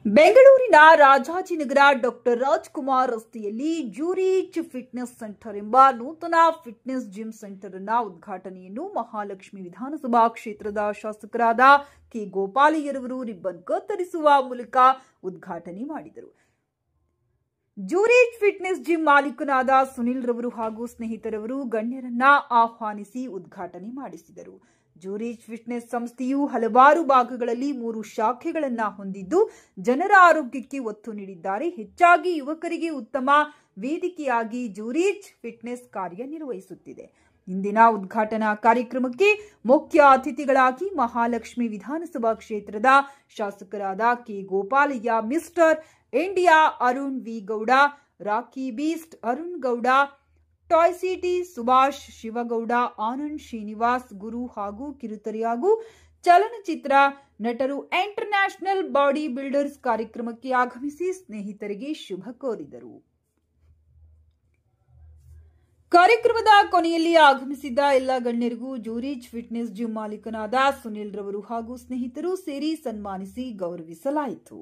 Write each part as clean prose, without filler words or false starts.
ಬೆಂಗಳೂರಿನ ರಾಜಾಜಿನಗರ ಡಾಕ್ಟರ್ ರಾಜ್ಕುಮಾರ್ ರಸ್ತೆಯಲ್ಲಿ ಜ್ಯೂರಿಚ್ fitness centre ಎಂಬ ನೂತನ ಫಿಟ್ನೆಸ್ ಜಿಮ್ ಸೆಂಟರ್ ಅನ್ನು ಉದ್ಘಾಟನೆಯನ್ನು ಮಹಾಲಕ್ಷ್ಮಿ ವಿಧಾನಸಭಾ ಕ್ಷೇತ್ರದ ಶಾಸಕರಾದ ಕೆ ಗೋಪಾಲಯ್ಯರವರು ರಿಬ್ಬನ್ ಕತ್ತರಿಸುವ ಮೂಲಕ ಉದ್ಘಾಟನೆ ಮಾಡಿದರು. ಜ್ಯೂರಿಚ್ ಫಿಟ್ನೆಸ್ ಜಿಮ್ ಮಾಲೀಕನಾದ ಸುನಿಲ್ ರವರು ಹಾಗೂ ಸ್ನೇಹಿತರವರು ಗಣ್ಯರನ್ನ ಆಹ್ವಾನಿಸಿ ಉದ್ಘಾಟನೆ ಮಾಡಿಸಿದರು. ಜ್ಯೂರಿಚ್ ಫಿಟ್ನೆಸ್ ಸಂಸ್ಥೆಯು ಹಲವಾರು ಭಾಗಗಳಲ್ಲಿ 3 ಶಾಖೆಗಳನ್ನು ಹೊಂದಿದ್ದು ಜನರ ಆರೋಗ್ಯಕ್ಕೆ ಒತ್ತು ನೀಡಿದ್ದಾರೆ. ಹೆಚ್ಚಾಗಿ ಯುವಕರಿಗೆ ಉತ್ತಮ ವೇದಿಕೆಯಾಗಿ ಜ್ಯೂರಿಚ್ ಫಿಟ್ನೆಸ್ ಕಾರ್ಯನಿರ್ವಹಿಸುತ್ತಿದೆ. ಇಂದಿನ ಉದ್ಘಾಟನಾ ಕಾರ್ಯಕ್ರಮಕ್ಕೆ ಮುಖ್ಯ ಅತಿಥಿಗಳಾಗಿ ಮಹಾಲಕ್ಷ್ಮಿ ವಿಧಾನಸಭಾ ಕ್ಷೇತ್ರದ ಶಾಸಕರಾದ K Gopalaiah, mister India Arun V Gowda, Rocky Beast Arun Gowda, toy city Subhash Shivagowda, Anand Srinivas, Guru ಹಾಗೂ ಕಿರುತೆರೆ ಹಾಗೂ ಚಲನಚಿತ್ರ ನಟರು, ಇಂಟರ್ನ್ಯಾಷನಲ್ ಬಾಡಿ ಬಿಲ್ಡರ್ಸ್ ಕಾರ್ಯಕ್ರಮಕ್ಕೆ ಆಗಮಿಸಿ ಸ್ನೇಹಿತರಿಗೆ ಶುಭ ಕೋರಿದರು. ಕಾರ್ಯಕ್ರಮದ ಕೊನೆಯಲ್ಲಿ ಆಗಮಿಸಿದ್ದ ಎಲ್ಲ ಗಣ್ಯರಿಗೂ ಜ್ಯೂರಿಚ್ ಫಿಟ್ನೆಸ್ ಜಿಮ್ ಮಾಲೀಕನಾದ ಸುನಿಲ್ ರವರು ಹಾಗೂ ಸ್ನೇಹಿತರು ಸೇರಿ ಸನ್ಮಾನಿಸಿ ಗೌರವಿಸಲಾಯಿತು.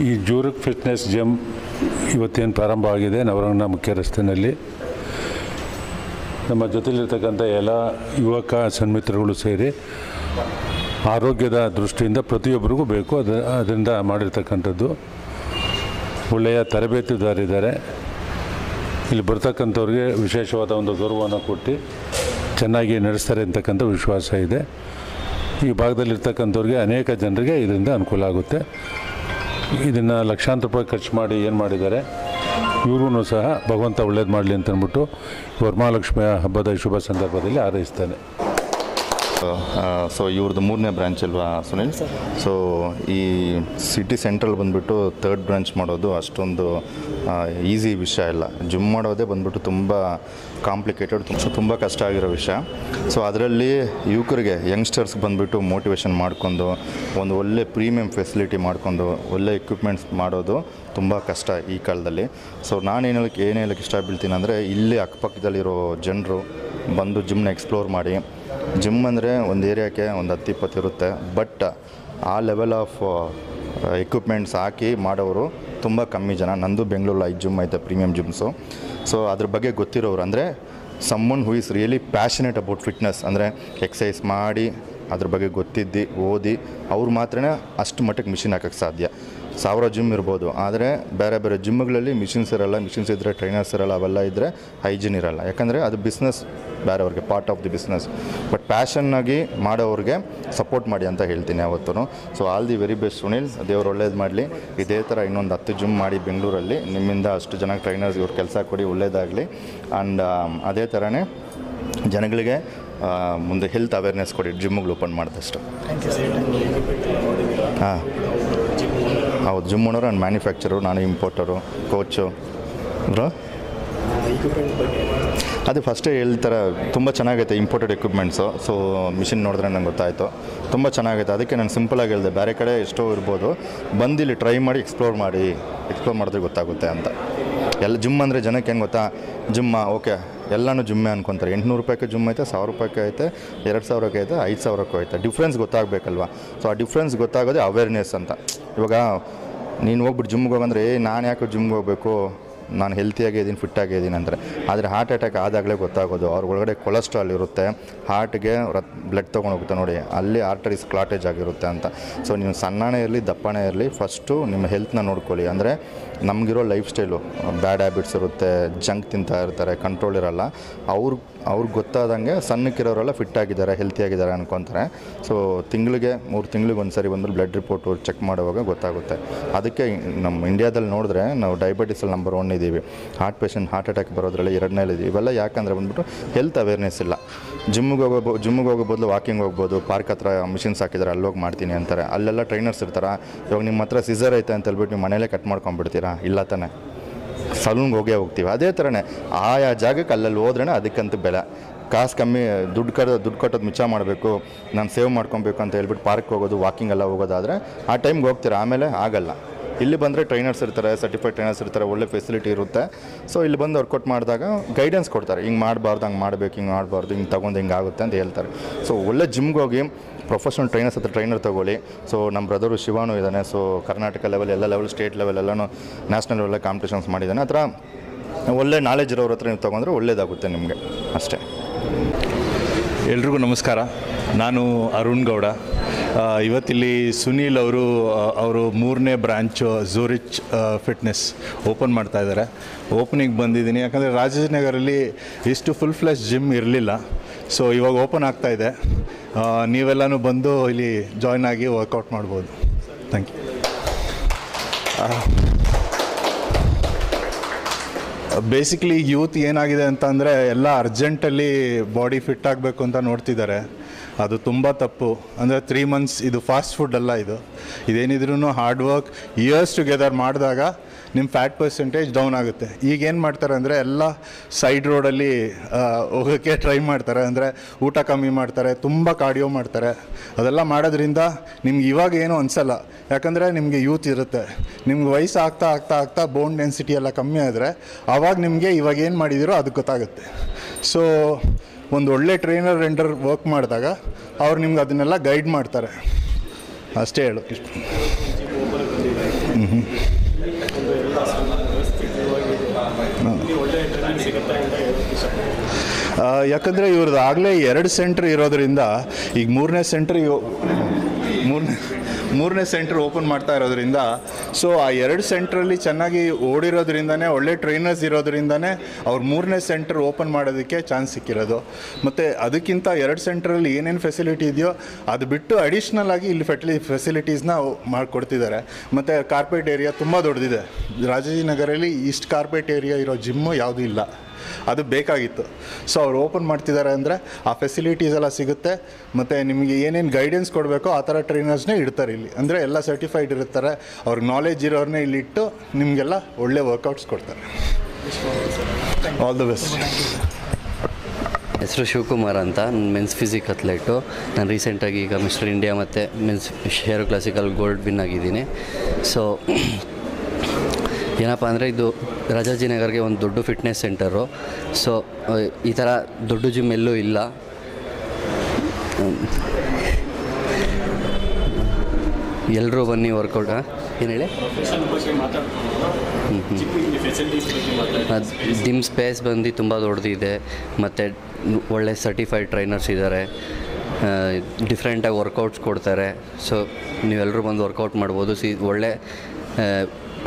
ಈ ಜ್ಯೂರಿಚ್ ಫಿಟ್ನೆಸ್ ಜಿಮ್ ಇವತ್ತೇನು ಪ್ರಾರಂಭ ಆಗಿದೆ ನವರಂಗ ಮುಖ್ಯ ರಸ್ತೆಯಲ್ಲಿ. ನಮ್ಮ ಜೊತೆಲಿರ್ತಕ್ಕಂಥ ಎಲ್ಲ ಯುವಕ ಸನ್ಮಿತ್ರಗಳು ಸೇರಿ ಆರೋಗ್ಯದ ದೃಷ್ಟಿಯಿಂದ ಪ್ರತಿಯೊಬ್ಬರಿಗೂ ಬೇಕು, ಅದರಿಂದ ಮಾಡಿರ್ತಕ್ಕಂಥದ್ದು. ಒಳ್ಳೆಯ ತರಬೇತುದಾರಿದ್ದಾರೆ. ಇಲ್ಲಿ ಬರ್ತಕ್ಕಂಥವ್ರಿಗೆ ವಿಶೇಷವಾದ ಒಂದು ಗೌರವವನ್ನು ಕೊಟ್ಟು ಚೆನ್ನಾಗಿ ನಡೆಸ್ತಾರೆ ಅಂತಕ್ಕಂಥ ವಿಶ್ವಾಸ ಇದೆ. ಈ ಭಾಗದಲ್ಲಿರ್ತಕ್ಕಂಥವ್ರಿಗೆ ಅನೇಕ ಜನರಿಗೆ ಇದರಿಂದ ಅನುಕೂಲ ಆಗುತ್ತೆ. ಇದನ್ನು ಲಕ್ಷಾಂತರ ರೂಪಾಯಿ ಖರ್ಚು ಮಾಡಿ ಏನು ಮಾಡಿದ್ದಾರೆ, ಇವ್ರಿಗೂ ಸಹ ಭಗವಂತ ಒಳ್ಳೇದು ಮಾಡಲಿ ಅಂತಂದ್ಬಿಟ್ಟು ವರಮಹಾಲಕ್ಷ್ಮಿಯ ಹಬ್ಬದ ಶುಭ ಸಂದರ್ಭದಲ್ಲಿ ಹಾರೈಸ್ತಾನೆ. ಸೊ ಇವ್ರದ್ದು 3ನೇ ಬ್ರ್ಯಾಂಚ್ ಅಲ್ವಾ ಸುನಿಲ್? ಸೊ ಈ ಸಿಟಿ ಸೆಂಟ್ರಲ್ ಬಂದುಬಿಟ್ಟು 3rd ಬ್ರಾಂಚ್ ಮಾಡೋದು ಅಷ್ಟೊಂದು ಈಸಿ ವಿಷಯ ಇಲ್ಲ. ಜಿಮ್ ಮಾಡೋದೇ ಬಂದುಬಿಟ್ಟು ತುಂಬ ಕಾಂಪ್ಲಿಕೇಟೆಡ್, ತುಂಬ ಕಷ್ಟ ಆಗಿರೋ ವಿಷಯ. ಸೊ ಅದರಲ್ಲಿ ಯುವಕರಿಗೆ ಯಂಗ್ಸ್ಟರ್ಸ್ ಬಂದುಬಿಟ್ಟು ಮೋಟಿವೇಶನ್ ಮಾಡ್ಕೊಂಡು ಒಂದು ಒಳ್ಳೆ ಪ್ರೀಮಿಯಂ ಫೆಸಿಲಿಟಿ ಮಾಡ್ಕೊಂಡು ಒಳ್ಳೆ ಎಕ್ವಿಪ್ಮೆಂಟ್ಸ್ ಮಾಡೋದು ತುಂಬ ಕಷ್ಟ ಈ ಕಾಲದಲ್ಲಿ. ಸೊ ನಾನು ಏನು ಹೇಳಕ್ಕೆ ಇಷ್ಟ ಬೀಳ್ತೀನಿ ಅಂದರೆ, ಇಲ್ಲಿ ಅಕ್ಕಪಕ್ಕದಲ್ಲಿರೋ ಜನರು ಬಂದು ಜಿಮ್ನ ಎಕ್ಸ್ಪ್ಲೋರ್ ಮಾಡಿ. ಜಿಮ್ ಅಂದರೆ ಒಂದು ಏರಿಯಾಕ್ಕೆ ಒಂದು 10-20 ಇರುತ್ತೆ, ಬಟ್ ಆ ಲೆವೆಲ್ ಆಫ್ ಎಕ್ವಿಪ್ಮೆಂಟ್ಸ್ ಹಾಕಿ ಮಾಡೋರು ತುಂಬ ಕಮ್ಮಿ ಜನ. ನಂದು ಬೆಂಗಳೂರಲ್ಲಿ 5 ಜಿಮ್ ಐತೆ, ಪ್ರೀಮಿಯಂ ಜಿಮ್ಸು. ಸೊ ಅದ್ರ ಬಗ್ಗೆ ಗೊತ್ತಿರೋರು ಅಂದರೆ summon who is really passionate about fitness, ಅಂದರೆ ಎಕ್ಸಸೈಸ್ ಮಾಡಿ ಅದ್ರ ಬಗ್ಗೆ ಗೊತ್ತಿದ್ದು ಓದಿ ಅವ್ರು ಮಾತ್ರ ಅಷ್ಟು ಮಟ್ಟಕ್ಕೆ ಮಿಷಿನ್ ಹಾಕೋಕ್ಕೆ ಸಾಧ್ಯ. 1000 ಜಿಮ್ ಇರ್ಬೋದು, ಆದರೆ ಬೇರೆ ಬೇರೆ ಜಿಮ್ಗಳಲ್ಲಿ ಮಿಷಿನ್ಸ್ ಇರೋಲ್ಲ. ಮಿಷಿನ್ಸ್ ಇದ್ದರೆ ಟ್ರೈನರ್ಸ್ ಇರೋಲ್ಲ, ಅವೆಲ್ಲ ಇದ್ದರೆ ಹೈಜಿನ್ ಇರೋಲ್ಲ. ಯಾಕಂದರೆ ಅದು ಬಿಸ್ನೆಸ್ ಬೇರೆಯವ್ರಿಗೆ, part of the business. But ಪ್ಯಾಷನ್ನಾಗಿ ಮಾಡೋವ್ರಿಗೆ ಸಪೋರ್ಟ್ ಮಾಡಿ ಅಂತ ಹೇಳ್ತೀನಿ ಯಾವತ್ತೂ. So all the very best Sunil, ದೇವ್ರು ಒಳ್ಳೇದು ಮಾಡಲಿ. ಇದೇ ಥರ ಇನ್ನೊಂದು 10 ಜಿಮ್ ಮಾಡಿ ಬೆಂಗಳೂರಲ್ಲಿ, ನಿಮ್ಮಿಂದ ಅಷ್ಟು ಜನ ಟ್ರೈನರ್ಸ್ ಇವ್ರು ಕೆಲಸ ಕೊಡಿ, ಒಳ್ಳೇದಾಗಲಿ. ಆ್ಯಂಡ್ ಅದೇ ಥರನೇ ಜನಗಳಿಗೆ ಮುಂದೆ ಹೆಲ್ತ್ ಅವೇರ್ನೆಸ್ ಕೊಡಿ, ಜಿಮ್ಗಳು ಓಪನ್ ಮಾಡಿದಷ್ಟು. ಹಾಂ ಹೌದು, ಜಿಮ್ ಓನರು ಆ್ಯಂಡ್ ಮ್ಯಾನುಫ್ಯಾಕ್ಚರು, ನಾನು ಇಂಪೋರ್ಟರು, ಕೋಚು ಬ್ರೋ. ಅದು ಫಸ್ಟೇ ಹೇಳ್ತಾರೆ, ತುಂಬ ಚೆನ್ನಾಗೈತೆ ಇಂಪೋರ್ಟೆಡ್ ಎಕ್ವಿಪ್ಮೆಂಟ್ಸು. ಸೊ ಮಿಷಿನ್ ನೋಡಿದ್ರೆ ನಂಗೆ ಗೊತ್ತಾಯಿತು, ತುಂಬ ಚೆನ್ನಾಗೈತೆ. ಅದಕ್ಕೆ ನಾನು ಸಿಂಪಲಾಗಿ ಹೇಳಿದೆ, ಬೇರೆ ಕಡೆ ಎಷ್ಟೋ ಇರ್ಬೋದು, ಬಂದಿಲ್ಲಿ ಟ್ರೈ ಮಾಡಿ ಎಕ್ಸ್ಪ್ಲೋರ್ ಮಾಡಿದ್ರೆ ಗೊತ್ತಾಗುತ್ತೆ ಅಂತ. ಎಲ್ಲ ಜಿಮ್ ಅಂದರೆ ಜನಕ್ಕೆ ಏನು ಗೊತ್ತಾ, ಜಿಮ್ಮಾ ಓಕೆ ಎಲ್ಲನೂ ಜಿಮ್ಮೆ ಅನ್ಕೊತಾರೆ. 800 ರೂಪಾಯಿಗೆ ಜಿಮ್ ಐತೆ, 1000 ರೂಪಾಯಿಗೆ ಐತೆ, 2000ಕ್ಕೆ ಐತೆ, 5000ಕ್ಕೂ ಐತೆ. ಡಿಫ್ರೆನ್ಸ್ ಗೊತ್ತಾಗಬೇಕಲ್ವ? ಸೊ ಆ ಡಿಫ್ರೆನ್ಸ್ ಗೊತ್ತಾಗೋದೇ ಅವೇರ್ನೆಸ್ ಅಂತ. ಇವಾಗ ನೀನು ಹೋಗ್ಬಿಟ್ಟು ಜಿಮ್ಗೆ ಹೋಗಂದ್ರೆ ನಾನು ಯಾಕೆ ಜಿಮ್ಗೆ ಹೋಗಬೇಕು, ನಾನು ಹೆಲ್ತಿಯಾಗಿದ್ದೀನಿ, ಫಿಟ್ಟಾಗಿದ್ದೀನಿ ಅಂದರೆ. ಆದರೆ ಹಾರ್ಟ್ ಅಟ್ಯಾಕ್ ಆದಾಗಲೇ ಗೊತ್ತಾಗೋದು. ಅವ್ರ ಒಳಗಡೆ ಕೊಲೆಸ್ಟ್ರಾಲ್ ಇರುತ್ತೆ, ಹಾರ್ಟ್ಗೆ ಬ್ಲಡ್ ತೊಗೊಂಡು ಹೋಗುತ್ತೆ ನೋಡಿ, ಅಲ್ಲಿ ಆರ್ಟರೀಸ್ ಕ್ಲಾಟೇಜ್ ಆಗಿರುತ್ತೆ ಅಂತ. ಸೊ ನೀವು ಸಣ್ಣನೇ ಇರಲಿ ದಪ್ಪನೇ ಇರಲಿ, ಫಸ್ಟು ನಿಮ್ಮ ಹೆಲ್ತ್ನ ನೋಡ್ಕೊಳ್ಳಿ. ಅಂದರೆ ನಮಗಿರೋ ಲೈಫ್ ಸ್ಟೈಲು ಬ್ಯಾಡ್ ಹ್ಯಾಬಿಟ್ಸ್ ಇರುತ್ತೆ, ಜಂಕ್ ತಿಂತಾ ಇರ್ತಾರೆ, ಕಂಟ್ರೋಲ್ ಇರೋಲ್ಲ. ಅವ್ರಿಗೆ ಗೊತ್ತಾದಂಗೆ ಸಣ್ಣಕ್ಕಿರೋರೆಲ್ಲ ಫಿಟ್ಟಾಗಿದ್ದಾರೆ, ಹೆಲ್ತಿಯಾಗಿದ್ದಾರೆ ಅನ್ಕೊತಾರೆ. ಸೊ ತಿಂಗಳಿಗೆ 3 ತಿಂಗಳಿಗೆ ಒಂದು ಸರಿ ಬಂದು ಬ್ಲಡ್ ರಿಪೋರ್ಟು ಚೆಕ್ ಮಾಡುವಾಗ ಗೊತ್ತಾಗುತ್ತೆ. ಅದಕ್ಕೆ ನಮ್ಮ ಇಂಡಿಯಾದಲ್ಲಿ ನೋಡಿದ್ರೆ ನಾವು ಡಯಾಬಿಟಿಸಲ್ಲಿ ನಂಬರ್ 1 ಇದ್ದೀವಿ. ಹಾರ್ಟ್ ಅಟ್ಯಾಕ್ ಬರೋದ್ರಲ್ಲಿ 2ನೇಲಿ ಇದ್ದೀವಿ. ಇವೆಲ್ಲ ಯಾಕಂದರೆ ಬಂದ್ಬಿಟ್ಟು ಹೆಲ್ತ್ ಅವೇರ್ನೆಸ್ ಇಲ್ಲ. ಜಿಮ್ಗೆ ಹೋಗೋ ಬದಲು ವಾಕಿಂಗ್ ಹೋಗ್ಬೋದು, ಪಾರ್ಕ್ ಹತ್ರ ಮಿಷಿನ್ಸ್ ಹಾಕಿದ್ದಾರೆ, ಅಲ್ಲೋಗಿ ಮಾಡ್ತೀನಿ ಅಂತಾರೆ. ಅಲ್ಲೆಲ್ಲ ಟ್ರೈನರ್ಸ್ ಇರ್ತಾರೆ. ಇವಾಗ ನಿಮ್ಮ ಹತ್ರ ಸಿಸರ್ ಐತೆ ಅಂತ ಹೇಳ್ಬಿಟ್ಟು ನೀವು ಮನೇಲೇ ಕಟ್ ಮಾಡ್ಕೊಂಡ್ಬಿಡ್ತೀರಾ? ಇಲ್ಲ ತಾನೆ, ಸಲೂನ್ಗೆ ಹೋಗ್ತೀವಿ. ಅದೇ ಥರನೇ ಆಯಾ ಜಾಗಕ್ಕೆ ಅಲ್ಲಲ್ಲಿ ಹೋದ್ರೇ ಅದಕ್ಕಂತೂ ಬೆಲೆ. ಕಾಸು ಕಮ್ಮಿ, ದುಡ್ಡು ಕಟ್ಟೋದು ಮಿಚ್ಚ ಮಾಡಬೇಕು, ನಾನು ಸೇವ್ ಮಾಡ್ಕೊಬೇಕು ಅಂತ ಹೇಳ್ಬಿಟ್ಟು ಪಾರ್ಕ್ ಹೋಗೋದು, ವಾಕಿಂಗ್ ಎಲ್ಲ ಹೋಗೋದಾದರೆ ಆ ಟೈಮ್ಗೆ ಹೋಗ್ತೀರಾ, ಆಮೇಲೆ ಆಗಲ್ಲ. ಇಲ್ಲಿ ಬಂದರೆ ಟ್ರೈನರ್ಸ್ ಇರ್ತಾರೆ, ಸರ್ಟಿಫೈಡ್ ಟ್ರೈನರ್ಸ್ ಇರ್ತಾರೆ, ಒಳ್ಳೆ ಫೆಸಿಲಿಟಿ ಇರುತ್ತೆ. ಸೊ ಇಲ್ಲಿ ಬಂದು ವರ್ಕೌಟ್ ಮಾಡಿದಾಗ ಗೈಡೆನ್ಸ್ ಕೊಡ್ತಾರೆ, ಹಿಂಗೆ ಮಾಡಬಾರ್ದು, ಹಂಗೆ ಮಾಡಬೇಕು, ಹಿಂಗೆ ಮಾಡಬಾರ್ದು, ಹಿಂಗೆ ತೊಗೊಂಡು ಹಿಂಗೆ ಆಗುತ್ತೆ ಅಂತ ಹೇಳ್ತಾರೆ. ಸೊ ಒಳ್ಳೆ ಜಿಮ್ಗೆ ಹೋಗಿ ಪ್ರೊಫೆಷನಲ್ ಟ್ರೈನರ್ಸ್ ಹತ್ರ ಟ್ರೈನರ್ ತೊಗೊಳ್ಳಿ. ಸೊ ನಮ್ಮ ಬ್ರದರು ಶಿವಾನು ಇದ್ದಾನೆ. ಸೊ ಕರ್ನಾಟಕ ಲೆವೆಲ್, ಎಲ್ಲ ಲೆವೆಲ್, ಸ್ಟೇಟ್ ಲೆವೆಲ್ ಎಲ್ಲನೂ ನ್ಯಾಷನಲ್ ಲೆವೆಲ್ ಕಾಂಪಿಟೇಷನ್ಸ್ ಮಾಡಿದ್ದಾನೆ. ಆ ಥರ ಒಳ್ಳೆ ನಾಲೆಜ್ ಇರೋರ ಹತ್ರ ನೀವು ತೊಗೊಂಡ್ರೆ ಒಳ್ಳೇದಾಗುತ್ತೆ ನಿಮಗೆ ಅಷ್ಟೇ. ಎಲ್ರಿಗೂ ನಮಸ್ಕಾರ. ನಾನು ಅರುಣ್ ಗೌಡ. ಇವತ್ತಿಲ್ಲಿ ಸುನೀಲ್ ಅವರು 3ನೇ ಬ್ರ್ಯಾಂಚು ಝೂರಿಚ್ ಫಿಟ್ನೆಸ್ ಓಪನ್ ಮಾಡ್ತಾ ಇದ್ದಾರೆ. ಓಪನಿಂಗ್ ಬಂದಿದ್ದೀನಿ ಯಾಕಂದರೆ ರಾಜಾಜಿನಗರಲ್ಲಿ ಇಷ್ಟು ಫುಲ್ ಫ್ಲೆಶ್ ಜಿಮ್ ಇರಲಿಲ್ಲ. ಸೊ ಇವಾಗ ಓಪನ್ ಆಗ್ತಾ ಇದೆ. ನೀವೆಲ್ಲನೂ ಬಂದು ಇಲ್ಲಿ ಜಾಯ್ನ್ ಆಗಿ ವರ್ಕೌಟ್ ಮಾಡ್ಬೋದು. Thank you. ಬೇಸಿಕ್ಲಿ ಯೂತ್ ಏನಾಗಿದೆ ಅಂತಂದರೆ ಎಲ್ಲ ಅರ್ಜೆಂಟಲ್ಲಿ ಬಾಡಿ ಫಿಟ್ ಆಗಬೇಕು ಅಂತ ನೋಡ್ತಿದ್ದಾರೆ. ಅದು ತುಂಬ ತಪ್ಪು. ಅಂದರೆ 3 ಮಂತ್ಸ್ ಇದು ಫಾಸ್ಟ್ ಫುಡ್ ಅಲ್ಲ. ಇದೇನಿದ್ರೂ ಹಾರ್ಡ್ ವರ್ಕ್ ಇಯರ್ಸ್ ಟುಗೆದರ್ ಮಾಡಿದಾಗ ನಿಮ್ಮ ಫ್ಯಾಟ್ ಪರ್ಸೆಂಟೇಜ್ ಡೌನ್ ಆಗುತ್ತೆ. ಈಗೇನು ಮಾಡ್ತಾರೆ ಅಂದರೆ ಎಲ್ಲ ಸೈಡ್ ರೋಡಲ್ಲಿ ಹೋಗೋಕ್ಕೆ ಟ್ರೈ ಮಾಡ್ತಾರೆ. ಅಂದರೆ ಊಟ ಕಮ್ಮಿ ಮಾಡ್ತಾರೆ, ತುಂಬ ಕಾರ್ಡಿಯೋ ಮಾಡ್ತಾರೆ. ಅದೆಲ್ಲ ಮಾಡೋದ್ರಿಂದ ನಿಮ್ಗೆ ಇವಾಗ ಏನೂ ಅನಿಸಲ್ಲ, ಯಾಕಂದರೆ ನಿಮಗೆ ಯೂತ್ ಇರುತ್ತೆ. ನಿಮ್ಗೆ ವಯಸ್ಸು ಆಗ್ತಾ ಬೋನ್ ಡೆನ್ಸಿಟಿ ಎಲ್ಲ ಕಮ್ಮಿ ಆದರೆ ಆವಾಗ ನಿಮಗೆ ಇವಾಗ ಏನು ಮಾಡಿದಿರೋ ಅದು ಗೊತ್ತಾಗುತ್ತೆ. ಸೊ ಒಂದು ಒಳ್ಳೆ ಟ್ರೈನರ್ ರೆಂಡರ್ ವರ್ಕ್ ಮಾಡಿದಾಗ ಅವ್ರು ನಿಮ್ಗೆ ಅದನ್ನೆಲ್ಲ ಗೈಡ್ ಮಾಡ್ತಾರೆ. ಅಷ್ಟೇ ಹೇಳೋಕ್ಕೆ ಇಷ್ಟ. ಯಾಕಂದರೆ ಇವ್ರದ್ದು ಆಗಲೇ 2 ಸೆಂಟ್ರ್ ಇರೋದ್ರಿಂದ ಈಗ 3ನೇ ಸೆಂಟ್ರ್ ಮೂರನೇ ಸೆಂಟ್ರ್ ಓಪನ್ ಮಾಡ್ತಾ ಇರೋದ್ರಿಂದ ಸೊ ಆ 2 ಸೆಂಟ್ರಲ್ಲಿ ಚೆನ್ನಾಗಿ ಓಡಿರೋದ್ರಿಂದನೇ ಒಳ್ಳೆ ಟ್ರೈನರ್ಸ್ ಇರೋದ್ರಿಂದನೇ ಅವ್ರು 3ನೇ ಸೆಂಟರ್ ಓಪನ್ ಮಾಡೋದಕ್ಕೆ ಚಾನ್ಸ್ ಸಿಕ್ಕಿರೋದು. ಮತ್ತು ಅದಕ್ಕಿಂತ 2 ಸೆಂಟ್ರಲ್ಲಿ ಏನೇನು ಫೆಸಿಲಿಟಿ ಇದೆಯೋ ಅದು ಬಿಟ್ಟು ಅಡಿಷ್ನಲ್ ಆಗಿ ಇಲ್ಲಿ ಫೆಸಿಲಿಟೀಸ್ನ ಮಾಡಿಕೊಡ್ತಿದ್ದಾರೆ. ಮತ್ತು ಕಾರ್ಪೆಟ್ ಏರಿಯಾ ತುಂಬ ದೊಡ್ಡದಿದೆ. ರಾಜಾಜಿನಗರಲ್ಲಿ ಇಷ್ಟು ಕಾರ್ಪೆಟ್ ಏರಿಯಾ ಇರೋ ಜಿಮ್ಮು ಯಾವುದೂ ಇಲ್ಲ, ಅದು ಬೇಕಾಗಿತ್ತು. ಸೊ ಅವ್ರು ಓಪನ್ ಮಾಡ್ತಿದ್ದಾರೆ ಅಂದರೆ ಆ ಫೆಸಿಲಿಟೀಸ್ ಎಲ್ಲ ಸಿಗುತ್ತೆ. ಮತ್ತು ನಿಮಗೆ ಏನೇನು ಗೈಡೆನ್ಸ್ ಕೊಡಬೇಕೋ ಆ ಥರ ಟ್ರೈನರ್ಸ್ನೇ ಇಡ್ತಾರೆ ಇಲ್ಲಿ. ಅಂದರೆ ಎಲ್ಲ ಸರ್ಟಿಫೈಡ್ ಇರ್ತಾರೆ, ಅವ್ರಿಗೆ ನಾಲೆಜ್ ಇರೋರನ್ನೇ ಇಲ್ಲಿಟ್ಟು ನಿಮಗೆಲ್ಲ ಒಳ್ಳೆ ವರ್ಕೌಟ್ಸ್ ಕೊಡ್ತಾರೆ. All the best. ಹೆಸರು ಶಿವಕುಮಾರ್ ಅಂತ, ಮೆನ್ಸ್ ಫಿಸಿಕ್ ಅಥ್ಲೆಟು. ನಾನು ರೀಸೆಂಟಾಗಿ ಈಗ ಮಿಸ್ಟರ್ ಇಂಡಿಯಾ ಮತ್ತು men's share classical gold win ಆಗಿದ್ದೀನಿ. ಸೊ ಏನಪ್ಪ ಅಂದರೆ ಇದು ರಾಜಾಜಿನಗರ್ಗೆ ಒಂದು ದೊಡ್ಡ ಫಿಟ್ನೆಸ್ ಸೆಂಟರು. ಸೊ ಈ ಥರ ದೊಡ್ಡ ಜಿಮ್ ಎಲ್ಲೂ ಇಲ್ಲ. ಎಲ್ಲರೂ ಬನ್ನಿ ವರ್ಕೌಟ್. ಏನು ಹೇಳಿ? ಜಿಮ್ ಸ್ಪೇಸ್ ಬಂದು ತುಂಬ ದೊಡ್ಡದಿದೆ ಮತ್ತು ಒಳ್ಳೆ ಸರ್ಟಿಫೈಡ್ ಟ್ರೈನರ್ಸ್ ಇದ್ದಾರೆ, ಡಿಫ್ರೆಂಟಾಗಿ ವರ್ಕೌಟ್ಸ್ ಕೊಡ್ತಾರೆ. ಸೊ ನೀವೆಲ್ಲರೂ ಬಂದು ವರ್ಕೌಟ್ ಮಾಡ್ಬೋದು. ಒಳ್ಳೆ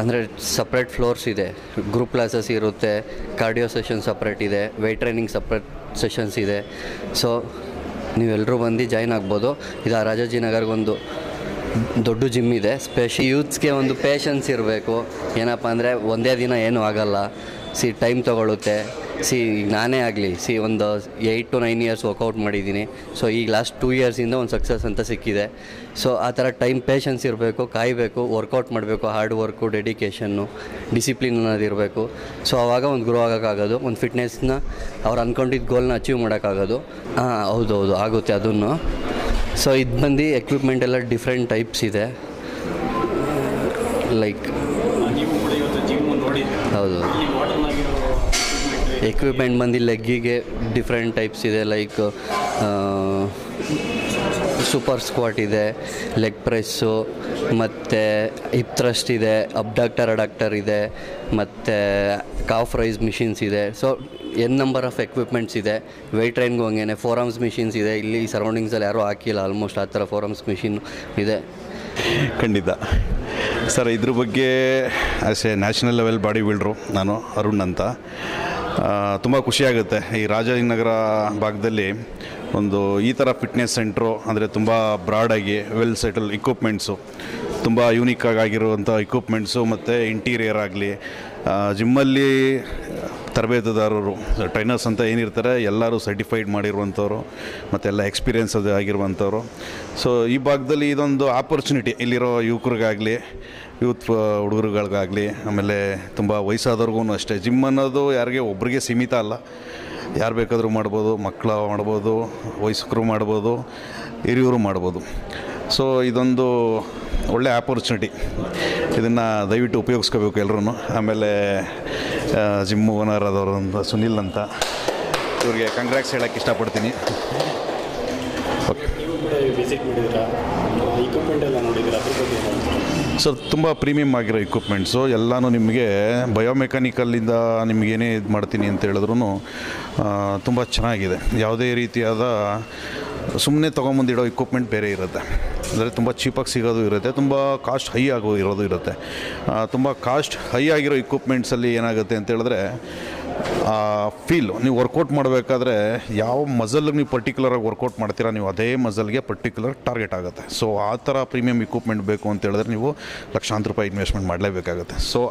ಅಂದರೆ ಸಪ್ರೇಟ್ ಫ್ಲೋರ್ಸ್ ಇದೆ, ಗ್ರೂಪ್ ಕ್ಲಾಸಸ್ ಇರುತ್ತೆ, ಕಾರ್ಡಿಯೋ ಸೆಷನ್ ಸಪ್ರೇಟ್ ಇದೆ, ವೆಯ್ಟ್ ಟ್ರೈನಿಂಗ್ ಸಪ್ರೇಟ್ ಸೆಷನ್ಸ್ ಇದೆ. ಸೊ ನೀವೆಲ್ಲರೂ ಬಂದು ಜಾಯ್ನ್ ಆಗ್ಬೋದು. ಇದು ರಾಜಾಜಿನಗರ್ಗೊಂದು ದೊಡ್ಡ ಜಿಮ್ ಇದೆ. ಯೂತ್ಸ್ಗೆ ಒಂದು ಪೇಷನ್ಸ್ ಇರಬೇಕು. ಏನಪ್ಪ ಅಂದರೆ ಒಂದೇ ದಿನ ಏನೂ ಆಗೋಲ್ಲ. ಟೈಮ್ ತೊಗೊಳುತ್ತೆ. ಈಗ ನಾನೇ ಆಗಲಿ ಒಂದು 8 to 9 years ವರ್ಕೌಟ್ ಮಾಡಿದ್ದೀನಿ. ಸೊ ಈಗ ಲಾಸ್ಟ್ 2 yearsಯಿಂದ ಒಂದು ಸಕ್ಸಸ್ ಅಂತ ಸಿಕ್ಕಿದೆ. ಸೊ ಆ ಥರ ಟೈಮ್ ಪೇಷನ್ಸ್ ಇರಬೇಕು, ಕಾಯಬೇಕು, ವರ್ಕೌಟ್ ಮಾಡಬೇಕು, ಹಾರ್ಡ್ ವರ್ಕು, ಡೆಡಿಕೇಷನ್ನು, ಡಿಸಿಪ್ಲಿನ್ ಅನ್ನೋದು ಇರಬೇಕು. ಸೊ ಆವಾಗ ಒಂದು ಗ್ರೋ ಆಗೋಕ್ಕಾಗೋದು, ಒಂದು ಫಿಟ್ನೆಸ್ನ ಅವ್ರು ಅಂದ್ಕೊಂಡಿದ್ದ ಗೋಲ್ನ ಅಚೀವ್ ಮಾಡೋಕ್ಕಾಗೋದು. ಹೌದು ಆಗುತ್ತೆ ಅದನ್ನು. ಸೊ ಇದು ಬಂದು ಎಕ್ವಿಪ್ಮೆಂಟ್ ಎಲ್ಲ ಡಿಫ್ರೆಂಟ್ ಟೈಪ್ಸ್ ಇದೆ. ಲೈಕ್ ಹೌದು, ಎಕ್ವಿಪ್ಮೆಂಟ್ ಬಂದು ಲೆಗ್ಗಿಗೆ ಡಿಫ್ರೆಂಟ್ ಟೈಪ್ಸ್ ಇದೆ. ಲೈಕ್ ಸೂಪರ್ ಸ್ಕ್ವಾಟ್ ಇದೆ, ಲೆಗ್ ಪ್ರೆಸ್ಸು, ಮತ್ತು ಹಿಪ್ ಥ್ರಸ್ಟ್ ಇದೆ, ಅಬ್ಡಕ್ಟರ್ ಅಡಕ್ಟರ್ ಇದೆ, ಮತ್ತು ಕಾಫ್ ರೈಸ್ ಮಿಷಿನ್ಸ್ ಇದೆ. ಸೊ ನಂಬರ್ ಆಫ್ ಎಕ್ವಿಪ್ಮೆಂಟ್ಸ್ ಇದೆ. ವೆಯ್ಟ್ ಟ್ರೈನ್ಗೂ ಹಂಗೇನೆ ಫೋರಮ್ಸ್ ಮಿಷಿನ್ಸ್ ಇದೆ. ಇಲ್ಲಿ ಸರೌಂಡಿಂಗ್ಸಲ್ಲಿ ಯಾರೂ ಹಾಕಿಲ್ಲ ಆಲ್ಮೋಸ್ಟ್ ಆ ಥರ ಫೋರಮ್ಸ್ ಮಿಷಿನ್ ಇದೆ. ಖಂಡಿತ ಸರ್. ಇದ್ರ ಬಗ್ಗೆ as A national level body ಬಿಲ್ಡ್ರು ನಾನು ಅರುಣ್ ಅಂತ. ತುಂಬ ಖುಷಿಯಾಗುತ್ತೆ ಈ ರಾಜಾಜಿನಗರ ಭಾಗದಲ್ಲಿ ಒಂದು ಈ ಥರ ಫಿಟ್ನೆಸ್ ಸೆಂಟ್ರು ಅಂದರೆ ತುಂಬ ಬ್ರಾಡಾಗಿ ವೆಲ್ ಸೆಟಲ್ ಇಕ್ವಿಪ್ಮೆಂಟ್ಸು, ತುಂಬ ಯೂನಿಕ್ಕಾಗಿ ಆಗಿರುವಂಥ ಇಕ್ವಿಪ್ಮೆಂಟ್ಸು ಮತ್ತು ಇಂಟೀರಿಯರ್ ಆಗಲಿ, ಜಿಮ್ಮಲ್ಲಿ ತರಬೇತುದಾರರು ಟ್ರೈನರ್ಸ್ ಅಂತ ಏನಿರ್ತಾರೆ ಎಲ್ಲರೂ ಸರ್ಟಿಫೈಡ್ ಮಾಡಿರುವಂಥವ್ರು ಮತ್ತು ಎಲ್ಲ ಎಕ್ಸ್ಪೀರಿಯೆನ್ಸ್ ಅದು ಆಗಿರುವಂಥವ್ರು. ಸೊ ಈ ಭಾಗದಲ್ಲಿ ಇದೊಂದು ಆಪರ್ಚುನಿಟಿ ಇಲ್ಲಿರೋ ಯುವಕರಿಗಾಗಲಿ, ಯೂತ್ ಹುಡುಗರುಗಳಿಗಾಗಲಿ, ಆಮೇಲೆ ತುಂಬ ವಯಸ್ಸಾದವ್ರಿಗೂ ಅಷ್ಟೇ. ಜಿಮ್ ಅನ್ನೋದು ಯಾರಿಗೆ ಒಬ್ರಿಗೆ ಸೀಮಿತ ಅಲ್ಲ, ಯಾರು ಬೇಕಾದರೂ ಮಾಡ್ಬೋದು, ಮಕ್ಕಳು ಮಾಡ್ಬೋದು, ವಯಸ್ಕರು ಮಾಡ್ಬೋದು, ಹಿರಿಯರು ಮಾಡ್ಬೋದು. ಸೊ ಇದೊಂದು ಒಳ್ಳೆ ಆಪರ್ಚುನಿಟಿ. ಇದನ್ನು ದಯವಿಟ್ಟು ಉಪಯೋಗಿಸ್ಕೋಬೇಕು ಎಲ್ಲರೂ. ಆಮೇಲೆ ಜಿಮ್ ಓನರ್ ಆದವರು ಅಂತ ಸುನಿಲ್ ಅಂತ, ಇವ್ರಿಗೆ ಕಂಗ್ರ್ಯಾಟ್ಸ್ ಹೇಳೋಕ್ಕೆ ಇಷ್ಟಪಡ್ತೀನಿ. ಓಕೆ ಸರ್, ತುಂಬ ಪ್ರೀಮಿಯಮ್ ಆಗಿರೋ ಇಕ್ವಿಪ್ಮೆಂಟ್ಸು ಎಲ್ಲನೂ ನಿಮಗೆ ಬಯೋಮೆಕ್ಯಾನಿಕಲ್ಲಿಂದ ನಿಮಗೇನೇ ಇದು ಮಾಡ್ತೀನಿ ಅಂತ ಹೇಳಿದ್ರು ತುಂಬ ಚೆನ್ನಾಗಿದೆ. ಯಾವುದೇ ರೀತಿಯಾದ ಸುಮ್ಮನೆ ತೊಗೊಂಬಂದಿಡೋ ಇಕ್ವಿಪ್ಮೆಂಟ್ ಬೇರೆ ಇರುತ್ತೆ. ಅಂದರೆ ತುಂಬ ಚೀಪಾಗಿ ಸಿಗೋದು ಇರುತ್ತೆ, ತುಂಬ ಕಾಸ್ಟ್ ಹೈ ಆಗೋ ಇರೋದು ಇರುತ್ತೆ. ತುಂಬ ಕಾಸ್ಟ್ ಹೈ ಆಗಿರೋ ಇಕ್ವಿಪ್ಮೆಂಟ್ಸಲ್ಲಿ ಏನಾಗುತ್ತೆ ಅಂತ ಹೇಳಿದ್ರೆ ಫೀಲು ನೀವು ವರ್ಕೌಟ್ ಮಾಡಬೇಕಾದ್ರೆ ಯಾವ ಮಸಲ್ಗೆ ನೀವು ಪರ್ಟಿಕ್ಯುಲರಾಗಿ ವರ್ಕೌಟ್ ಮಾಡ್ತೀರಾ, ನೀವು ಅದೇ ಮಸಲ್ಗೆ ಪರ್ಟಿಕ್ಯುಲರ್ ಟಾರ್ಗೆಟ್ ಆಗುತ್ತೆ. ಸೊ ಆ ಥರ ಪ್ರೀಮಿಯಮ್ ಇಕ್ವಿಪ್ಮೆಂಟ್ ಬೇಕು ಅಂತ ಹೇಳಿದ್ರೆ ನೀವು ಲಕ್ಷಾಂತರ ರೂಪಾಯಿ ಇನ್ವೆಸ್ಟ್ಮೆಂಟ್ ಮಾಡಲೇಬೇಕಾಗುತ್ತೆ. ಸೊ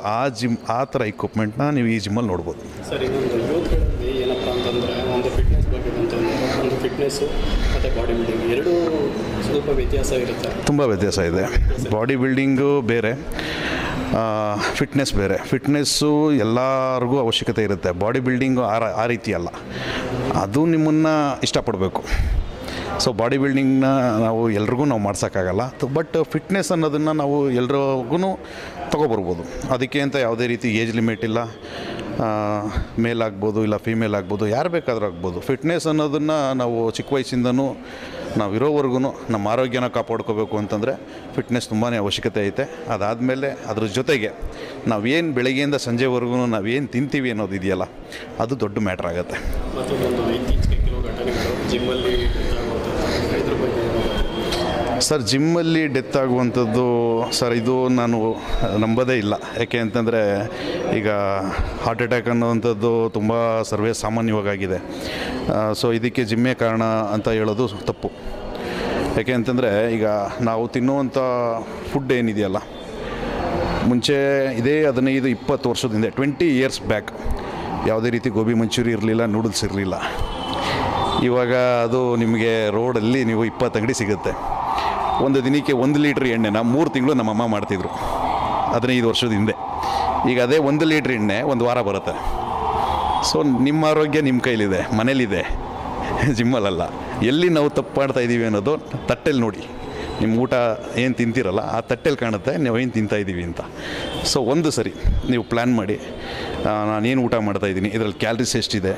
ಆ ಥರ ಇಕ್ವಿಪ್ಮೆಂಟ್ನ ನೀವು ಈ ಜಿಮ್ಮಲ್ಲಿ ನೋಡ್ಬೋದು. ಸರ್, ಇನ್ನೊಂದು ಯೂತ್ಗಳಲ್ಲಿ ಏನಪ್ಪ ಅಂತಂದರೆ ಒಂದು ಫಿಟ್ನೆಸ್ ಬಗ್ಗೆ ಅಂತಂದರೆ ಒಂದು ಫಿಟ್ನೆಸ್ಸು ಮತ್ತು ಬಾಡಿ ಬಿಲ್ಡಿಂಗ್ ಎರಡೂ ಸ್ವಲ್ಪ ವ್ಯತ್ಯಾಸ ಇರುತ್ತೆ. ತುಂಬ ವ್ಯತ್ಯಾಸ ಇದೆ. ಬಾಡಿ ಬಿಲ್ಡಿಂಗು ಬೇರೆ, ಫಿಟ್ನೆಸ್ ಬೇರೆ. ಫಿಟ್ನೆಸ್ಸು ಎಲ್ಲರಿಗೂ ಅವಶ್ಯಕತೆ ಇರುತ್ತೆ. ಬಾಡಿ ಬಿಲ್ಡಿಂಗು ಆ ರೀತಿ ಅಲ್ಲ, ಅದು ನಿಮ್ಮನ್ನು ಇಷ್ಟಪಡಬೇಕು. ಸೊ ಬಾಡಿ ಬಿಲ್ಡಿಂಗ್ನ ಎಲ್ರಿಗೂ ನಾವು ಮಾಡ್ಸೋಕ್ಕಾಗಲ್ಲ. ಬಟ್ ಫಿಟ್ನೆಸ್ ಅನ್ನೋದನ್ನು ನಾವು ಎಲ್ರಿಗೂ ತೊಗೊಬರ್ಬೋದು. ಅದಕ್ಕೆ ಅಂತ ಯಾವುದೇ ರೀತಿ ಏಜ್ ಲಿಮಿಟ್ ಇಲ್ಲ. ಮೇಲ್ ಆಗ್ಬೋದು, ಇಲ್ಲ ಫೀಮೇಲ್ ಆಗ್ಬೋದು, ಯಾರು ಬೇಕಾದರೂ ಆಗ್ಬೋದು. ಫಿಟ್ನೆಸ್ ಅನ್ನೋದನ್ನು ನಾವು ಚಿಕ್ಕ ವಯಸ್ಸಿಂದನೂ ನಾವು ಇರೋವರೆಗೂ ನಮ್ಮ ಆರೋಗ್ಯನ ಕಾಪಾಡ್ಕೋಬೇಕು ಅಂತಂದರೆ ಫಿಟ್ನೆಸ್ ತುಂಬಾ ಅವಶ್ಯಕತೆ ಐತೆ. ಅದಾದಮೇಲೆ ಅದ್ರ ಜೊತೆಗೆ ನಾವೇನು ಬೆಳಗ್ಗೆಯಿಂದ ಸಂಜೆವರೆಗೂ ನಾವೇನು ತಿಂತೀವಿ ಅನ್ನೋದು ಇದೆಯಲ್ಲ, ಅದು ದೊಡ್ಡ ಮ್ಯಾಟ್ರ್ ಆಗುತ್ತೆ. ಮತ್ತೊಂದು ಇತ್ತೀಚೆಗೆ ಕೆಲವು ಘಟನೆಗಳು ಜಿಮ್ಮಲ್ಲಿ ಸರ್ ಜಿಮ್ಮಲ್ಲಿ ಡೆತ್ ಆಗುವಂಥದ್ದು ಸರ್ ಇದು ನಾನು ನಂಬೋದೇ ಇಲ್ಲ. ಯಾಕೆ ಅಂತಂದರೆ ಈಗ ಹಾರ್ಟ್ ಅಟ್ಯಾಕ್ ಅನ್ನೋವಂಥದ್ದು ತುಂಬ ಸರ್ವೇ ಸಾಮಾನ್ಯವಾಗಿದೆ. ಸೊ ಇದಕ್ಕೆ ಜಿಮ್ಮೇ ಕಾರಣ ಅಂತ ಹೇಳೋದು ತಪ್ಪು. ಯಾಕೆ ಅಂತಂದರೆ ಈಗ ನಾವು ತಿನ್ನುವಂಥ ಫುಡ್ ಏನಿದೆಯಲ್ಲ, ಮುಂಚೆ ಇದೇ 15-20 ವರ್ಷದ ಹಿಂದೆ 20 years ಬ್ಯಾಕ್ ಯಾವುದೇ ರೀತಿ ಗೋಬಿ ಮಂಚೂರಿ ಇರಲಿಲ್ಲ, ನೂಡಲ್ಸ್ ಇರಲಿಲ್ಲ. ಇವಾಗ ಅದು ನಿಮಗೆ ರೋಡಲ್ಲಿ ನೀವು 20 ಅಂಗಡಿ ಸಿಗುತ್ತೆ. ಒಂದು ದಿನಕ್ಕೆ 1 ಲೀಟ್ರ್ ಎಣ್ಣೆನ 3 ತಿಂಗಳು ನಮ್ಮಮ್ಮ ಮಾಡ್ತಿದ್ರು 15 ವರ್ಷದ ಹಿಂದೆ. ಈಗ ಅದೇ 1 ಲೀಟ್ರ್ ಎಣ್ಣೆ 1 ವಾರ ಬರುತ್ತೆ. ಸೊ ನಿಮ್ಮ ಆರೋಗ್ಯ ನಿಮ್ಮ ಕೈಲಿದೆ, ಮನೇಲಿದೆ, ಜಿಮ್ಮಲ್ಲ. ಎಲ್ಲಿ ನಾವು ತಪ್ಪು ಮಾಡ್ತಾಯಿದ್ದೀವಿ ಅನ್ನೋದು ತಟ್ಟೆಲ್ಲಿ ನೋಡಿ. ನಿಮ್ಮ ಊಟ ಏನು ತಿಂತೀರಲ್ಲ ಆ ತಟ್ಟೆಲ್ಲಿ ಕಾಣುತ್ತೆ ನಾವು ಏನು ತಿಂತಾಯಿದ್ದೀವಿ ಅಂತ. ಸೊ ಒಂದು ಸರಿ ನೀವು ಪ್ಲ್ಯಾನ್ ಮಾಡಿ, ನಾನೇನು ಊಟ ಮಾಡ್ತಾಯಿದ್ದೀನಿ, ಇದರಲ್ಲಿ ಕ್ಯಾಲರೀಸ್ ಎಷ್ಟಿದೆ,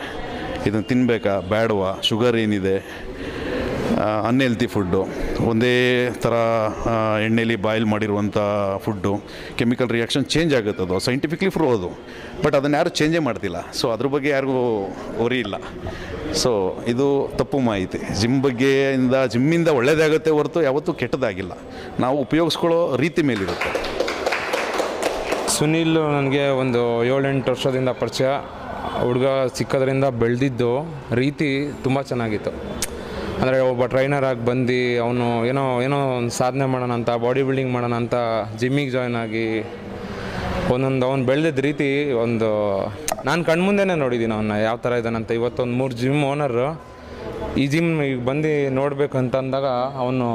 ಇದನ್ನು ತಿನ್ನಬೇಕಾ ಬೇಡವಾ, ಶುಗರ್ ಏನಿದೆ, ಅನ್ಹೆಲ್ತಿ ಫುಡ್ಡು, ಒಂದೇ ಥರ ಎಣ್ಣೆಯಲ್ಲಿ ಬಾಯ್ಲ್ ಮಾಡಿರುವಂಥ ಫುಡ್ಡು, ಕೆಮಿಕಲ್ ರಿಯಾಕ್ಷನ್ ಚೇಂಜ್ ಆಗುತ್ತೆ. ಅದು ಸೈಂಟಿಫಿಕ್ಲಿ ಪ್ರೂವ್ ಅದು. ಬಟ್ ಅದನ್ನು ಯಾರು ಚೇಂಜೇ ಮಾಡ್ತಿಲ್ಲ. ಸೊ ಅದ್ರ ಬಗ್ಗೆ ಯಾರಿಗೂ ಒರಿ ಇಲ್ಲ. ಸೊ ಇದು ತಪ್ಪು ಮಾಹಿತಿ. ಜಿಮ್ಮಿಂದ ಒಳ್ಳೆಯದಾಗುತ್ತೆ ಹೊರತು ಯಾವತ್ತೂ ಕೆಟ್ಟದಾಗಿಲ್ಲ. ನಾವು ಉಪಯೋಗಿಸ್ಕೊಳ್ಳೋ ರೀತಿ ಮೇಲಿರುತ್ತೆ. ಸುನಿಲ್ ನನಗೆ ಒಂದು 7-8 ವರ್ಷದಿಂದ ಪರಿಚಯ. ಹುಡುಗ ಸಿಕ್ಕದ್ರಿಂದ ಬೆಳೆದಿದ್ದು ರೀತಿ ತುಂಬ ಚೆನ್ನಾಗಿತ್ತು. ಅಂದರೆ ಒಬ್ಬ ಟ್ರೈನರಾಗಿ ಬಂದು ಅವನು ಏನೋ ಒಂದು ಸಾಧನೆ ಮಾಡೋಣ ಅಂತ, ಬಾಡಿ ಬಿಲ್ಡಿಂಗ್ ಮಾಡೋಣ ಅಂತ ಜಿಮ್ಮಿಗೆ ಜಾಯ್ನ್ ಆಗಿ ಅವ್ನು ಬೆಳೆದಿದ್ದ ರೀತಿ ನಾನು ಕಣ್ಮುಂದೆನೇ ನೋಡಿದ್ದೀನಿ ಅವನ್ನ ಯಾವ ಥರ ಇದ್ದಾನಂತ. ಇವತ್ತೊಂದು 3 ಜಿಮ್ ಓನರು ಈ ಜಿಮ್ ಈಗ ಬಂದು ನೋಡಬೇಕು ಅಂತ ಅಂದಾಗ ಅವನು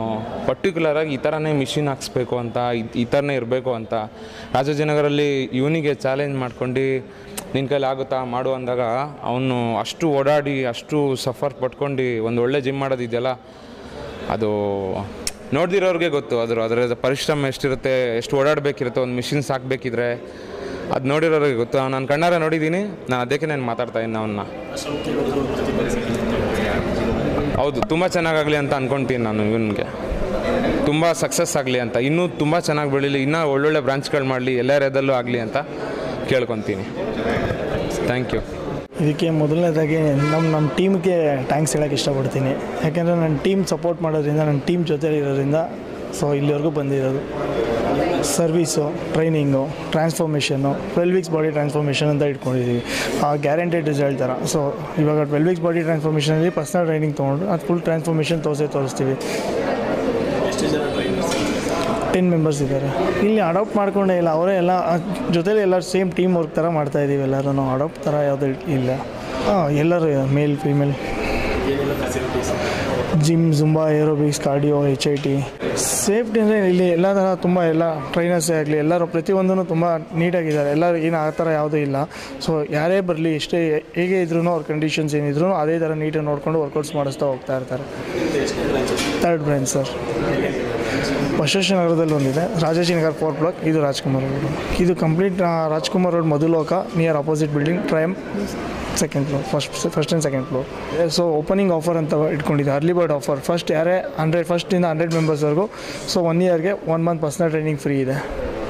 ಪರ್ಟಿಕ್ಯುಲರಾಗಿ ಈ ಥರನೇ ಮಿಷಿನ್ ಹಾಕ್ಸ್ಬೇಕು ಅಂತ, ಈ ಥರನೇ ಇರಬೇಕು ಅಂತ ರಾಜಾಜಿನಗರಲ್ಲಿ ಇವನಿಗೆ ಚಾಲೆಂಜ್ ಮಾಡ್ಕೊಂಡು ನಿನ್ನ ಕೈಲಿ ಆಗುತ್ತಾ ಮಾಡು ಅಂದಾಗ ಅವನು ಅಷ್ಟು ಓಡಾಡಿ ಅಷ್ಟು ಸಫರ್ ಪಟ್ಕೊಂಡು ಒಂದು ಒಳ್ಳೆ ಜಿಮ್ ಮಾಡೋದಿದೆಯಲ್ಲ, ಅದು ನೋಡ್ದಿರೋರಿಗೆ ಗೊತ್ತು. ಅದರ ಪರಿಶ್ರಮ ಎಷ್ಟಿರುತ್ತೆ, ಎಷ್ಟು ಓಡಾಡಬೇಕಿರುತ್ತೆ ಒಂದು ಮಿಷಿನ್ಸ್ ಹಾಕಬೇಕಿದ್ರೆ. ಅದು ನೋಡಿರೋರಿಗೆ ಗೊತ್ತು. ನಾನು ಕಣ್ಣಾರೆ ನೋಡಿದ್ದೀನಿ. ನಾನು ಅದಕ್ಕೆ ನಾನು ಮಾತಾಡ್ತಾ ಇದ್ದೀನಿ ಅವನ್ನ. ಹೌದು, ತುಂಬ ಚೆನ್ನಾಗಾಗಲಿ ಅಂತ ಅಂದ್ಕೊಳ್ತೀನಿ ನಾನು. ಇವನಿಗೆ ತುಂಬ ಸಕ್ಸಸ್ ಆಗಲಿ ಅಂತ, ಇನ್ನೂ ತುಂಬ ಚೆನ್ನಾಗಿ ಬೆಳೀಲಿ, ಇನ್ನೂ ಒಳ್ಳೊಳ್ಳೆ ಬ್ರಾಂಚ್ಗಳು ಮಾಡಲಿ, ಎಲ್ಲ ಏರಿಯಾದಲ್ಲೂ ಆಗಲಿ ಅಂತ ಕೇಳ್ಕೊತೀನಿ. Thank you. ಇದಕ್ಕೆ ಮೊದಲನೇದಾಗಿ ನಮ್ಮ ಟೀಮ್ಗೆ ಥ್ಯಾಂಕ್ಸ್ ಹೇಳೋಕ್ಕೆ ಇಷ್ಟಪಡ್ತೀನಿ. ಯಾಕೆಂದರೆ ನನ್ನ ಟೀಮ್ ಸಪೋರ್ಟ್ ಮಾಡೋದ್ರಿಂದ, ನನ್ನ ಟೀಮ್ ಜೊತೆ ಇರೋದ್ರಿಂದ ಸೊ ಇಲ್ಲಿವರೆಗೂ ಬಂದಿರೋದು. Service, training, transformation, 12 weeks body transformation ಅಂತ ಇಟ್ಕೊಂಡಿದ್ದೀವಿ. ಆ ಗ್ಯಾರಂಟೆಡ್ ರಿಸಲ್ಟ್ ಥರ. ಸೊ ಇವಾಗ 12 weeks ಬಾಡಿ ಟ್ರಾನ್ಸ್ಫಾರ್ಮೇಷನಲ್ಲಿ ಪರ್ಸನಲ್ ಟ್ರೈನಿಂಗ್ ತೊಗೊಂಡು ಅದು ಫುಲ್ ಟ್ರಾನ್ಸ್ಫಾರ್ಮೇಷನ್ ತೋರಿಸ್ತೀವಿ. 10 ಮೆಂಬರ್ಸ್ ಇದ್ದಾರೆ. ಇಲ್ಲಿ ಅಡಾಪ್ಟ್ ಮಾಡ್ಕೊಂಡೇ ಇಲ್ಲ, ಅವರೇ ಎಲ್ಲ ಜೊತೆಲಿ ಎಲ್ಲರೂ ಸೇಮ್ ಟೀಮ್ ವರ್ಕ್ ಥರ ಮಾಡ್ತಾಯಿದ್ದೀವಿ. ಎಲ್ಲರೂ ಅಡಾಪ್ಟ್ ಥರ ಯಾವುದೂ ಇಲ್ಲ. ಎಲ್ಲರೂ ಮೇಲ್ female, gym, Zumba, aerobics, cardio, HIT. Safety ಅಂದರೆ ಇಲ್ಲಿ ಎಲ್ಲ ಥರ ತುಂಬ ಎಲ್ಲ ಟ್ರೈನರ್ಸೇ ಆಗಲಿ ಎಲ್ಲರೂ ಪ್ರತಿಯೊಂದೂ ತುಂಬ ನೀಟಾಗಿದ್ದಾರೆ. ಎಲ್ಲರೂ ಏನು ಆ ಥರ ಯಾವುದೂ ಇಲ್ಲ. ಸೊ ಯಾರೇ ಬರಲಿ, ಎಷ್ಟೇ ಹೇಗೆ ಇದ್ರೂ ಅವ್ರ ಕಂಡೀಷನ್ಸ್ ಏನಿದ್ರು ಅದೇ ಥರ ನೀಟಾಗಿ ನೋಡಿಕೊಂಡು ವರ್ಕೌಟ್ಸ್ ಮಾಡಿಸ್ತಾ ಹೋಗ್ತಾ ಇರ್ತಾರೆ. 3rd branch sir. ಬಸವೇಶ್ವರನಗರದಲ್ಲಿ ಒಂದಿದೆ, ರಾಜಾಜಿನಗರ್ 4th block. ಇದು ರಾಜ್ಕುಮಾರ್ ರೋಡ್. ಇದು complete Rajkumar road Madhuloka near opposite building, ಟ್ರೈಮ್ 2nd floor, first and 2nd floor. So opening offer ಅಂತ ಇಟ್ಕೊಂಡಿದ್ದೆ, ಅರ್ಲಿ ಬರ್ಡ್ ಆಫರ್. ಫಸ್ಟ್ ಯಾರೇ 100 ಮೆಂಬರ್ಸ್ವರೆಗೂ ಸೊ 1 yearಗೆ 1 month ಪರ್ಸನಲ್ ಟ್ರೈನಿಂಗ್ ಫ್ರೀ ಇದೆ.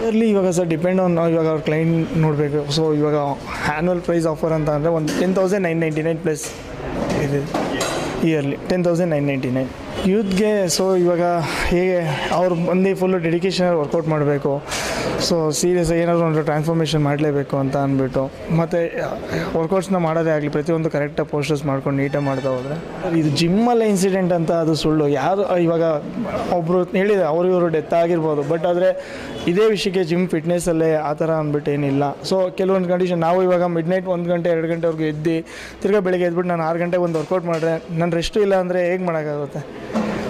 ಇಯರ್ಲಿ ಇವಾಗ ಸರ್ ಡಿಪೆಂಡ್ ಆನ್ ಇವಾಗ ಅವ್ರ ಕ್ಲೈಂಟ್ ನೋಡಬೇಕು. ಸೊ ಇವಾಗ ಆ್ಯನ್ಯುವಲ್ ಪ್ರೈಸ್ ಆಫರ್ ಅಂತ ಅಂದರೆ ಒಂದು 10,999 ಪ್ಲಸ್ ಇದೆ. ಇಯರ್ಲಿ 10,999 ಯೂತ್ಗೆ. ಸೊ ಇವಾಗ ಹೇಗೆ ಅವ್ರು ಬಂದು ಫುಲ್ಲು ಡೆಡಿಕೇಶನ್ ವರ್ಕೌಟ್ ಮಾಡಬೇಕು. ಸೊ ಸೀರಿಯಸ್ ಏನಾದರೂ ಒಂದು ಟ್ರಾನ್ಸ್ಫಾರ್ಮೇಷನ್ ಮಾಡಲೇಬೇಕು ಅಂತ ಅಂದ್ಬಿಟ್ಟು, ಮತ್ತು ವರ್ಕೌಟ್ಸ್ನ ಮಾಡೋದೇ ಆಗಲಿ ಪ್ರತಿಯೊಂದು ಕರೆಕ್ಟಾಗಿ ಪೋಸ್ಟರ್ಸ್ ಮಾಡ್ಕೊಂಡು ನೀಟಾಗಿ ಮಾಡ್ತಾ ಹೋದರೆ. ಇದು ಜಿಮ್ಮಲ್ಲೇ ಇನ್ಸಿಡೆಂಟ್ ಅಂತ ಅದು ಸುಳ್ಳು. ಯಾರು ಇವಾಗ ಒಬ್ಬರು ಹೇಳಿದೆ ಇವರು ಡೆತ್ ಆಗಿರ್ಬೋದು, ಬಟ್ ಆದರೆ ಇದೇ ವಿಷಯಕ್ಕೆ ಜಿಮ್ ಫಿಟ್ನೆಸ್ಸಲ್ಲೇ ಆ ಥರ ಅಂದ್ಬಿಟ್ಟು ಏನಿಲ್ಲ. ಸೊ ಕೆಲವೊಂದು ಕಂಡೀಷನ್, ನಾವು ಇವಾಗ ಮಿಡ್ನೈಟ್ 1 ಗಂಟೆ 2 ಗಂಟೆವರೆಗೂ ಎದ್ದು ತಿರ್ಗಾ ಬೆಳಗ್ಗೆ ಎದ್ಬಿಟ್ಟು ನಾನು 6 ಗಂಟೆಗೆ ಒಂದು ವರ್ಕೌಟ್ ಮಾಡಿದ್ರೆ ನನ್ನ ರೆಸ್ಟು ಇಲ್ಲ ಅಂದರೆ ಹೇಗೆ ಮಾಡೋಕ್ಕಾಗುತ್ತೆ?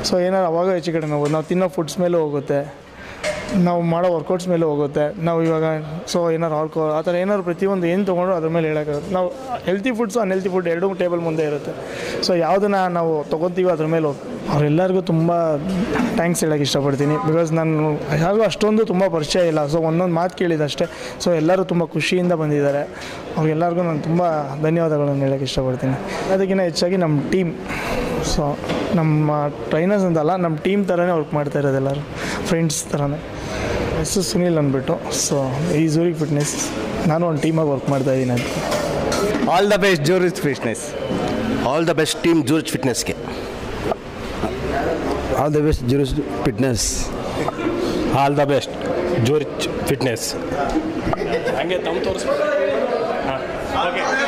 ಸೊ ಏನಾದ್ರು ಅವಾಗ ಹೆಚ್ಚು ಕಡಿಮೆ ಹೋಗುತ್ತೆ. ನಾವು ತಿನ್ನೋ ಫುಡ್ಸ್ ಮೇಲೂ ಹೋಗುತ್ತೆ, ನಾವು ಮಾಡೋ ವರ್ಕೌಟ್ಸ್ ಮೇಲೂ ಹೋಗುತ್ತೆ. ನಾವು ಇವಾಗ ಸೊ ಏನಾರು ಆಲ್ಕೋಹಾಲ್ ಆ ಥರ ಏನಾದ್ರು ಪ್ರತಿಯೊಂದು ಏನು ತೊಗೊಂಡ್ರು ಅದ್ರ ಮೇಲೆ ಹೇಳೋಕ್ಕಾಗುತ್ತೆ. ನಾವು ಹೆಲ್ತಿ ಫುಡ್ಸು ಅನ್ಹೆಲ್ತಿ ಫುಡ್ ಎರಡೂ ಟೇಬಲ್ ಮುಂದೆ ಇರುತ್ತೆ. ಸೊ ಯಾವುದನ್ನು ನಾವು ತೊಗೊತೀವೋ ಅದ್ರ ಮೇಲೆ ಅವರೆಲ್ಲರಿಗೂ ತುಂಬ ಥ್ಯಾಂಕ್ಸ್ ಹೇಳೋಕ್ಕೆ ಇಷ್ಟಪಡ್ತೀನಿ. ಬಿಕಾಸ್ ನಾನು ಯಾರಿಗೂ ಅಷ್ಟೊಂದು ತುಂಬ ಪರಿಚಯ ಇಲ್ಲ. ಸೊ ಒಂದೊಂದು ಮಾತು ಕೇಳಿದಷ್ಟೇ. ಸೊ ಎಲ್ಲರೂ ತುಂಬ ಖುಷಿಯಿಂದ ಬಂದಿದ್ದಾರೆ. ಅವ್ರಿಗೆಲ್ಲರಿಗೂ ನಾನು ತುಂಬ ಧನ್ಯವಾದಗಳನ್ನು ಹೇಳೋಕ್ಕೆ ಇಷ್ಟಪಡ್ತೀನಿ. ಅದಕ್ಕಿಂತ ಹೆಚ್ಚಾಗಿ ನಮ್ಮ ಟೀಮ್, ಸೊ ನಮ್ಮ ಟ್ರೈನರ್ಸ್ ಅಂತಲ್ಲ, ನಮ್ಮ ಟೀಮ್ ಥರನೇ ವರ್ಕ್ ಮಾಡ್ತಾ ಇರೋದು, ಎಲ್ಲರೂ ಫ್ರೆಂಡ್ಸ್ ಥರನೇ. ಹೆಸರು ಸುನಿಲ್ ಅಂದ್ಬಿಟ್ಟು. ಸೊ ಈ ಝೂರಿಕ್ ಫಿಟ್ನೆಸ್ ನಾನು ಒಂದು ಟೀಮಾಗಿ ವರ್ಕ್ ಮಾಡ್ತಾಯಿದ್ದೀನಿ ಅಂತ. All the best Zurich fitness. All the best team Zurich ಫಿಟ್ನೆಸ್ಗೆ. All the best Zurich fitness. All the best Zurich fitness. ಹಂಗೆ ತಮ್ಮ ತೋರಿಸ್ಬೇಕು. ಹಾಂ ಓಕೆ.